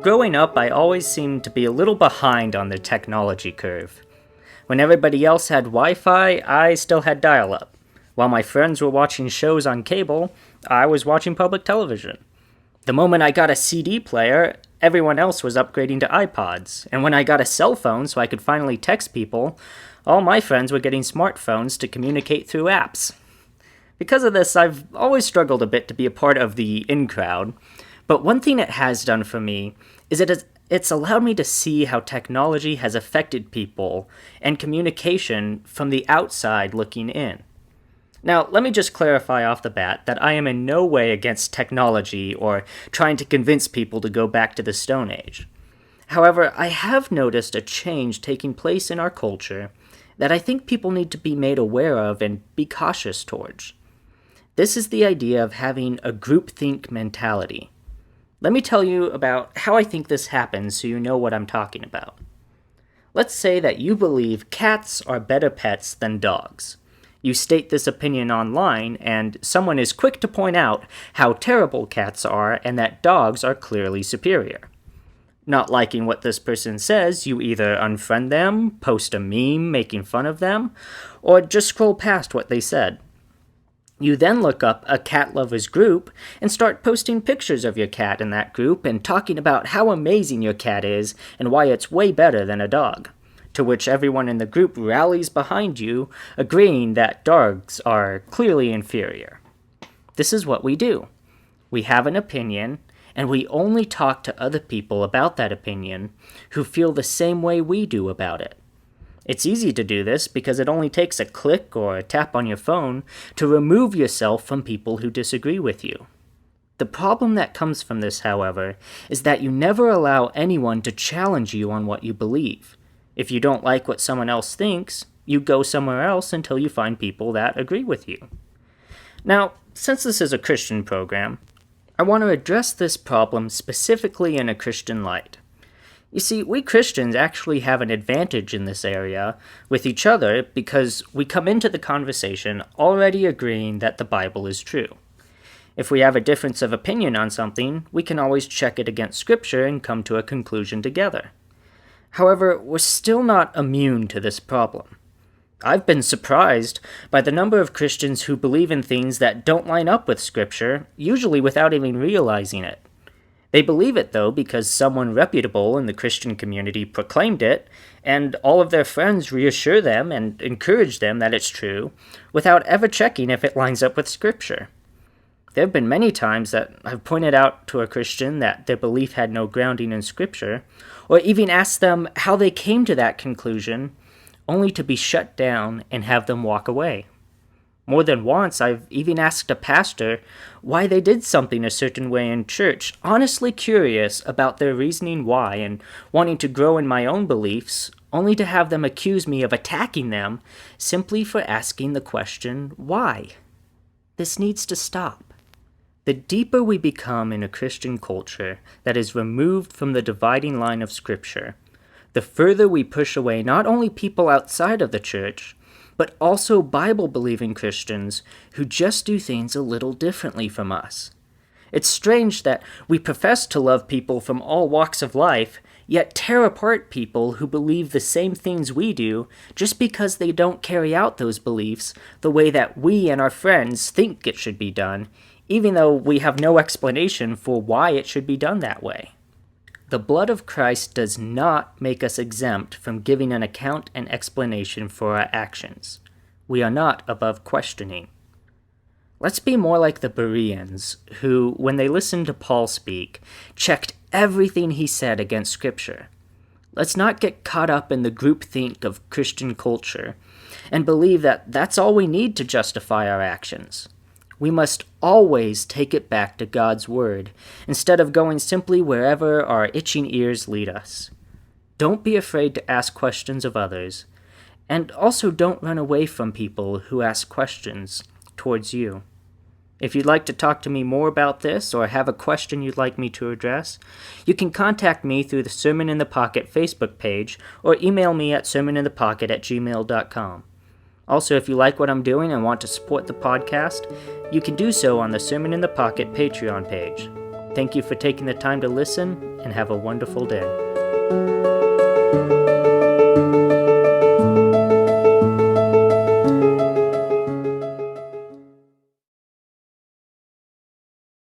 growing up, I always seemed to be a little behind on the technology curve. When everybody else had Wi-Fi, I still had dial-up. While my friends were watching shows on cable, I was watching public television. The moment I got a CD player, everyone else was upgrading to iPods, and when I got a cell phone so I could finally text people, all my friends were getting smartphones to communicate through apps. Because of this, I've always struggled a bit to be a part of the in-crowd, but one thing it has done for me is it's allowed me to see how technology has affected people and communication from the outside looking in. Now, let me just clarify off the bat that I am in no way against technology or trying to convince people to go back to the Stone Age. However, I have noticed a change taking place in our culture that I think people need to be made aware of and be cautious towards. This is the idea of having a groupthink mentality. Let me tell you about how I think this happens so you know what I'm talking about. Let's say that you believe cats are better pets than dogs. You state this opinion online, and someone is quick to point out how terrible cats are and that dogs are clearly superior. Not liking what this person says, you either unfriend them, post a meme making fun of them, or just scroll past what they said. You then look up a cat lovers group and start posting pictures of your cat in that group and talking about how amazing your cat is and why it's way better than a dog. To which everyone in the group rallies behind you, agreeing that dogs are clearly inferior. This is what we do. We have an opinion, and we only talk to other people about that opinion who feel the same way we do about it. It's easy to do this because it only takes a click or a tap on your phone to remove yourself from people who disagree with you. The problem that comes from this, however, is that you never allow anyone to challenge you on what you believe. If you don't like what someone else thinks, you go somewhere else until you find people that agree with you. Now, since this is a Christian program, I want to address this problem specifically in a Christian light. You see, we Christians actually have an advantage in this area with each other because we come into the conversation already agreeing that the Bible is true. If we have a difference of opinion on something, we can always check it against Scripture and come to a conclusion together. However, we're still not immune to this problem. I've been surprised by the number of Christians who believe in things that don't line up with Scripture, usually without even realizing it. They believe it, though, because someone reputable in the Christian community proclaimed it, and all of their friends reassure them and encourage them that it's true, without ever checking if it lines up with Scripture. There have been many times that I've pointed out to a Christian that their belief had no grounding in Scripture, or even asked them how they came to that conclusion, only to be shut down and have them walk away. More than once, I've even asked a pastor why they did something a certain way in church, honestly curious about their reasoning why and wanting to grow in my own beliefs, only to have them accuse me of attacking them simply for asking the question, why? This needs to stop. The deeper we become in a Christian culture that is removed from the dividing line of Scripture, the further we push away not only people outside of the church, but also Bible-believing Christians who just do things a little differently from us. It's strange that we profess to love people from all walks of life, yet tear apart people who believe the same things we do just because they don't carry out those beliefs the way that we and our friends think it should be done, even though we have no explanation for why it should be done that way. The blood of Christ does not make us exempt from giving an account and explanation for our actions. We are not above questioning. Let's be more like the Bereans, who, when they listened to Paul speak, checked everything he said against Scripture. Let's not get caught up in the groupthink of Christian culture and believe that that's all we need to justify our actions. We must always take it back to God's Word, instead of going simply wherever our itching ears lead us. Don't be afraid to ask questions of others, and also don't run away from people who ask questions towards you. If you'd like to talk to me more about this, or have a question you'd like me to address, you can contact me through the Sermon in the Pocket Facebook page, or email me at sermoninthepocket@gmail.com. Also, if you like what I'm doing and want to support the podcast, you can do so on the Sermon in the Pocket Patreon page. Thank you for taking the time to listen, and have a wonderful day.